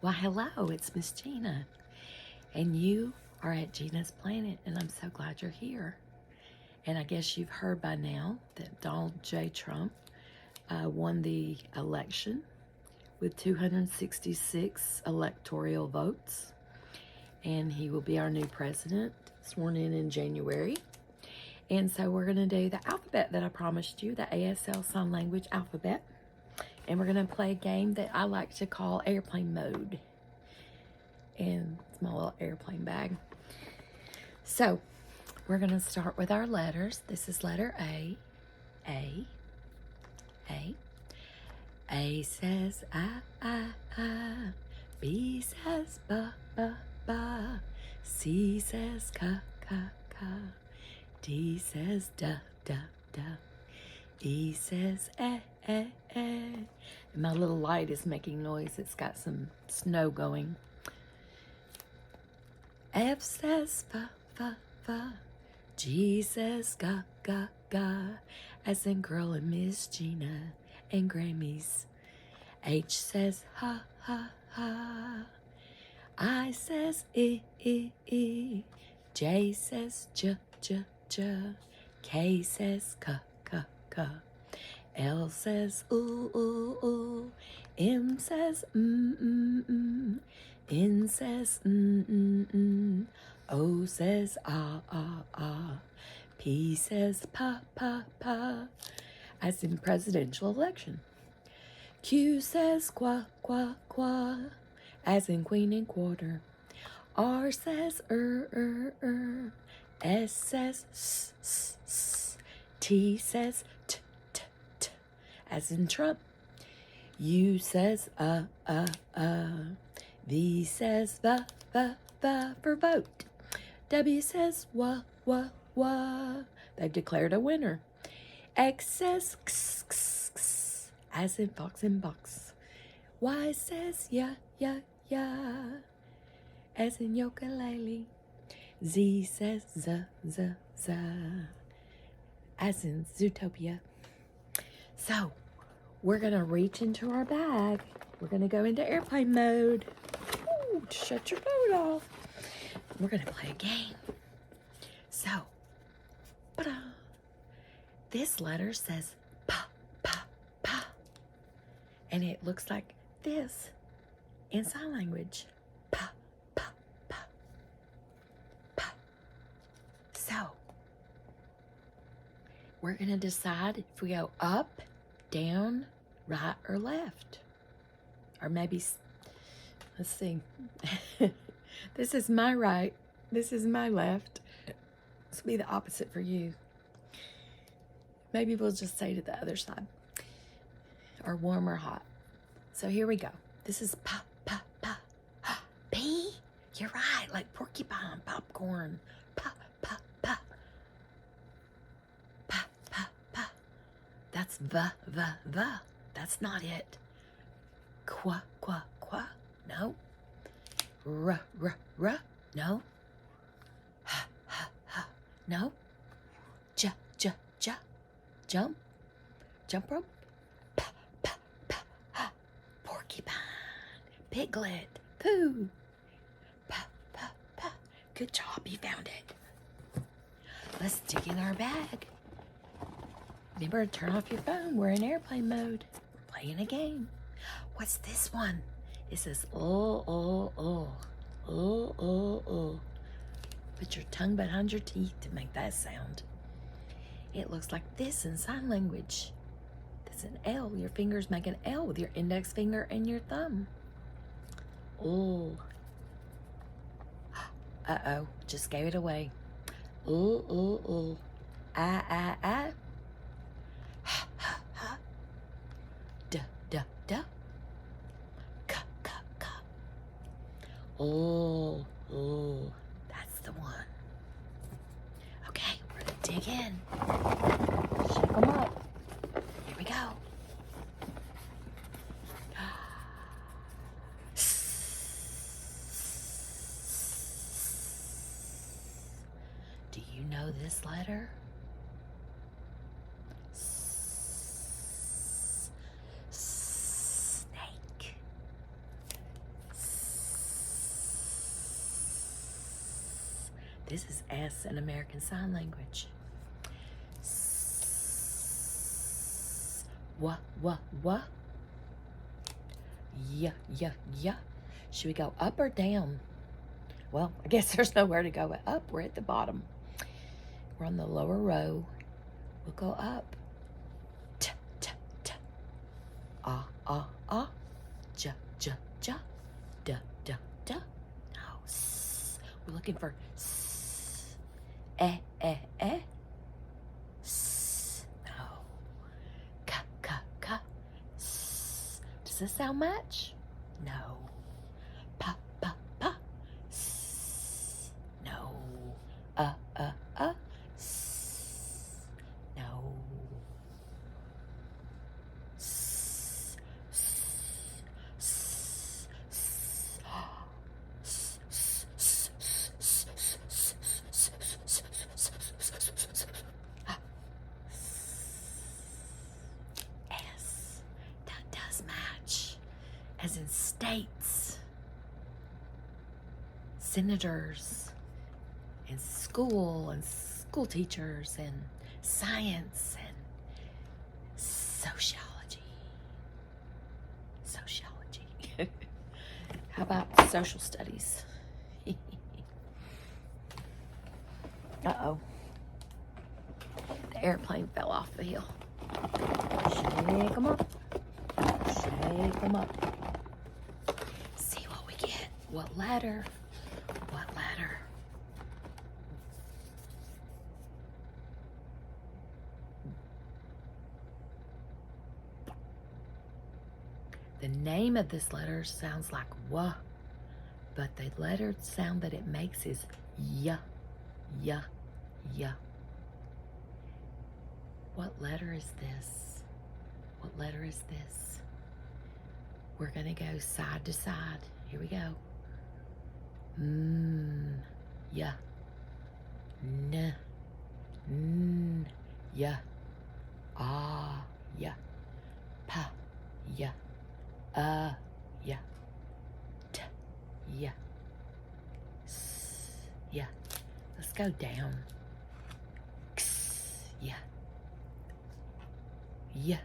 Well, hello, it's Miss Gina, and you are at Gina's Planet, and I'm so glad you're here. And I guess you've heard by now that Donald J. Trump won the election with 266 electoral votes, and he will be our new president, sworn in January. And so we're going to do the alphabet that I promised you, the ASL Sign Language alphabet. And we're going to play a game that I like to call airplane mode. And it's my little airplane bag. So we're going to start with our letters. This is letter A. A. A. A says I. B says ba. C says ka. D says da. E says eh. And my little light is making noise. It's got some snow going. F says fa. G says ga. As in girl and Miss Gina and Grammys. H says ha. I says e. J says j. K says ka. L says ooh. M says N says O says ah. P says pa. As in presidential election. Q says qua. As in queen and quarter. R says S says s. T says t. As in Trump. U says V says va for vote. W says wa. They've declared a winner. X says x. As in fox and box. Y says ya. As in ukulele. Z says z. As in Zootopia. So, we're going to reach into our bag. We're going to go into airplane mode. Ooh, shut your boat off. We're going to play a game. So, this letter says pa. And it looks like this in sign language. Pa. So, we're going to decide if we go up, down, right, or left. Or maybe, let's see. This is my right. This is my left. This will be the opposite for you. Maybe we'll just say to the other side. Or warm or hot. So here we go. This is pa. P? You're right. Like porcupine, popcorn. Pa. That's the. That's not it. Qua. No. R. No. Ha. No. J. Jump rope. Pa. Porcupine. Piglet. Pooh. Pa. Good job, you found it. Let's dig in our bag. Remember to turn off your phone. We're in airplane mode. We're playing a game. What's this one? It says, oh. Put your tongue behind your teeth to make that sound. It looks like this in sign language. That's an L. Your fingers make an L with your index finger and your thumb. Oh. Uh-oh. Just gave it away. Oh. I. Duh. Ka. Oh, that's the one. Okay, we're gonna dig in. Shake them up. Here we go. Do you know this letter? Snake. This is S in American Sign Language. What? Yeah. Should we go up or down? Well, I guess there's nowhere to go up. We're at the bottom. We're on the lower row. We'll go up. T. Ah. J. D. No. S. We're looking for S. Eh. S. No. K. S. Does this sound much? No. P. S. No. S. No. S. That does match. As in states, senators, and school teachers, and science, and sociology. How about social studies? Uh-oh. The airplane fell off the hill. Shake them up. See what we get. What letter? The name of this letter sounds like W, but the letter sound that it makes is Y. What letter is this? We're gonna go side to side. Here we go. Yeah. N. Yeah. Ah. Yeah. Pa. Yeah. Yeah. T. Yeah. S. Yeah. Let's go down. X. Yeah. Yeah.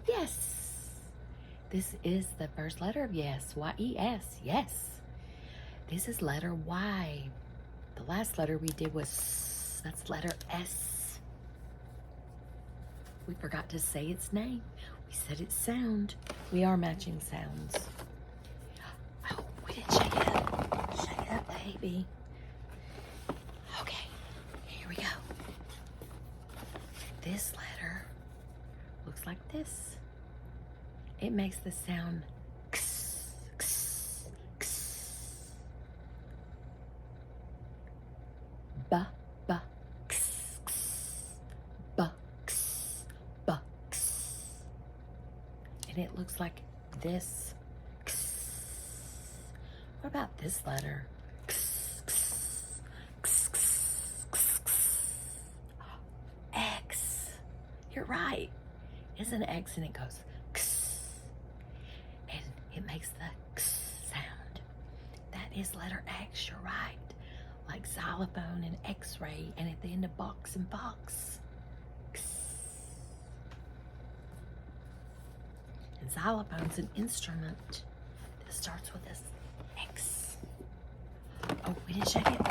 Yes. This is the first letter of yes. Y-E-S. Yes. This is letter Y. The last letter we did was S. That's letter S. We forgot to say its name. We said its sound. We are matching sounds. Oh, we didn't shake it up. Shake it up, baby. Okay, here we go. This letter looks like this. It makes the sound x, x, x. Ba, x, x, bucks. And it looks like this. X. What about this letter? X, x, x, x, x. X. You're right. It's an X and it goes X. And it makes the X sound. That is letter X, you're right. Like xylophone and X-ray, and at the end of box and fox. X. And xylophone's an instrument that starts with this X. Oh, we didn't shake it.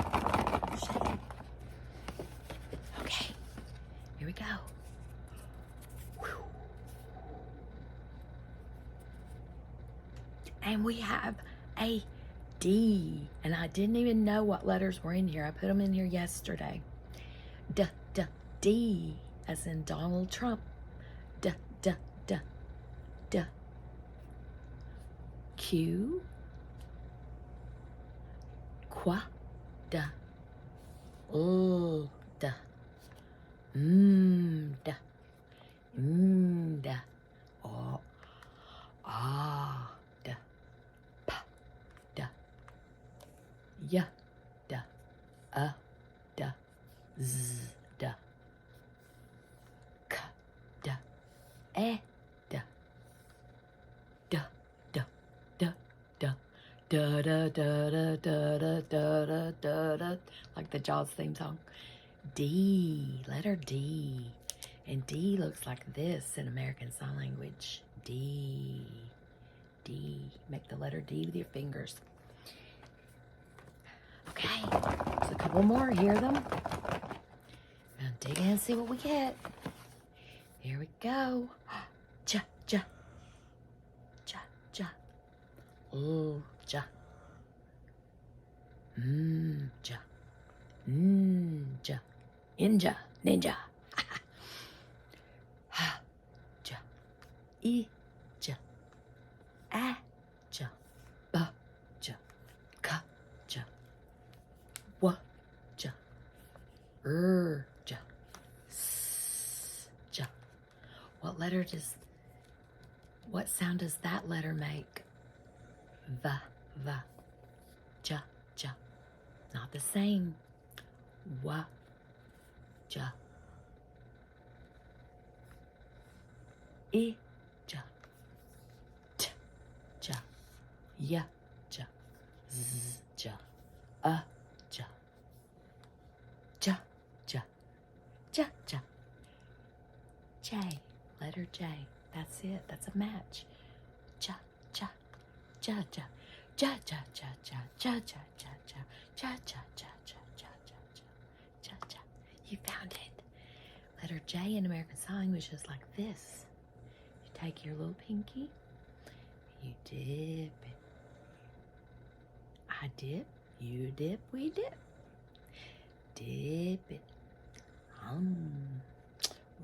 Shake it. Okay, here we go. Whew. And we have a D, and I didn't even know what letters were in here. I put them in here yesterday. D, as in Donald Trump. D. Q. Qua. Da. L. Da. Da. Da. Oh. Ah. Da. Pa. Da. Ya. Da. Da. Z. Da. K. Da. E. Da. Da. Da da da da da da da da da da, like the Jaws theme song. D, letter D. And D looks like this in American Sign Language. D, D. Make the letter D with your fingers. Okay, there's a couple more. Hear them? Now dig in and see what we get. Here we go. Ja, ja. Ja, ja. Oh, ja. Ja. Ja. Ninja. Ninja. Ha. Ja. I. Ja. A. Ja. Ba. Ja. Ka. Ja. Wa. Ja. Ja. S. Ja. What sound does that letter make? Va, va. Ja, ja. Not the same. Wa, ja. I, ja. T, ja. Ya, ja. Z, ja. Ja. Ja, ja. Ja, ja. J, letter J. That's it. That's a match. Ja, ja. Ja, ja. Ja, ja, ja, ja, ja, ja, ja, ja, ja, ja, ja, ja, ja, ja, ja, ja. You found it. Letter J in American Sign Language is like this. You take your little pinky, you dip it. I dip, you dip, we dip. Dip it.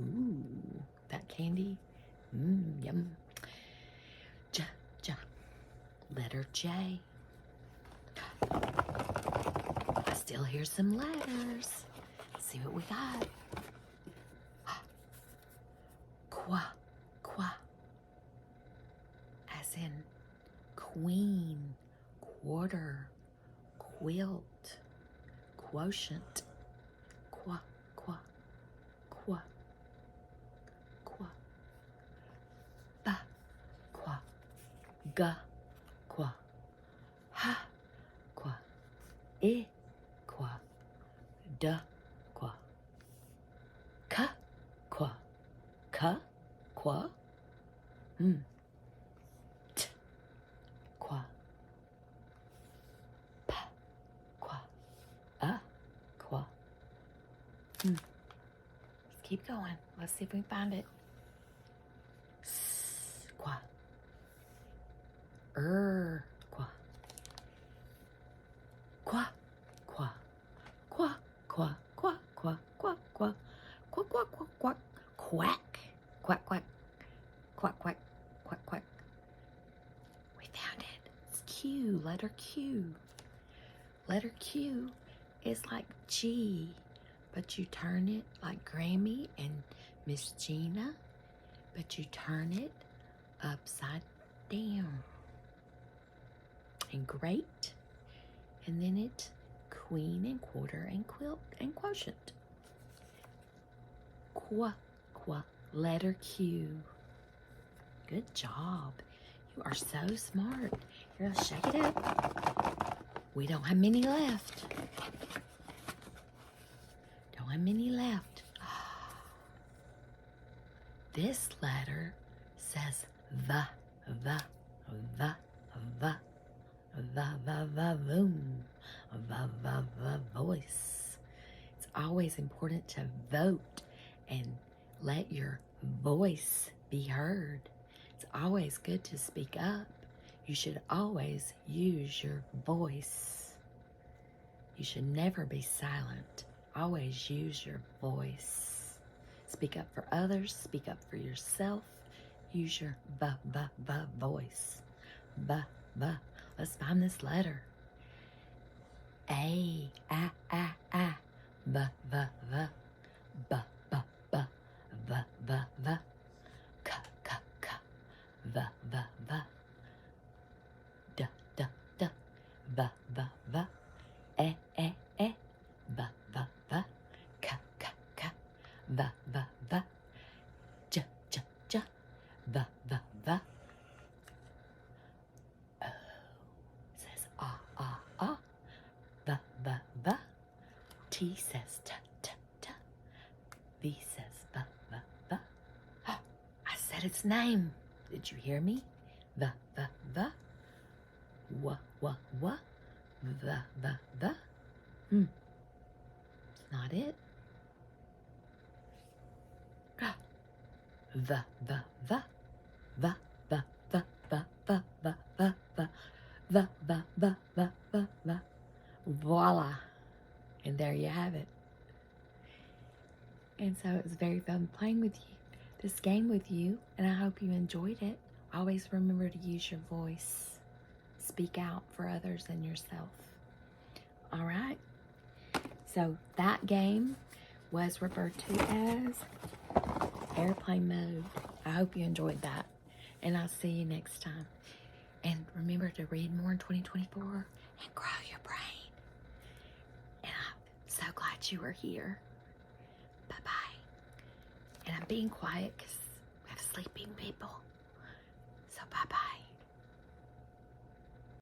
Ooh, that candy. Yum. Ja, ja. Letter J. I still hear some letters. Let's see what we got. Qua, qua. As in queen, quarter, quilt, quotient. Qua, qua, qua, qua. Ba, qua, ga, qua. Ha, qua. I, qua. Da, qua. Ka, qua. Ka, qua. T, qua. Pa, qua. A, qua. Let's keep going. Let's see if we can find it. S, qua. Qua. Qua, qua. Qua, qua, qua, qua, qua, qua. Quack, quack, quack, quack. Quack. Quack, quack. Quack, quack. Quack, quack. We found it. It's Q, letter Q. Letter Q is like G, but you turn it like Grammy and Miss Gina, but you turn it upside down. And great. And then it's queen and quarter and quilt and quotient. Qua, qua, letter Q. Good job. You are so smart. Here, let's shake it up. We don't have many left. Don't have many left. This letter says the, voom, voice. It's always important to vote and let your voice be heard. It's always good to speak up. You should always use your voice. You should never be silent. Always use your voice. Speak up for others. Speak up for yourself. Use your voice. Let's find this letter. A, a, b, k, v, d, v, e, b, k, v, j, v, o. It says ah. T says t, t, t. V says v, v, v. Oh, I said its name. Did you hear me? V, v, v. W, w, w. V, v, v. It's not it. V, v, v. V, v, v, v, v, v, v, v. V, v, v, v, v, v. Voila. And there you have it. And so it was very fun playing with you, this game with you, and I hope you enjoyed it. Always remember to use your voice. Speak out for others and yourself. All right? So that game was referred to as airplane mode. I hope you enjoyed that, and I'll see you next time. And remember to read more in 2024 and grow your brain. And I'm so glad you were here. Bye-bye. And I'm being quiet because we have sleeping people. So bye-bye.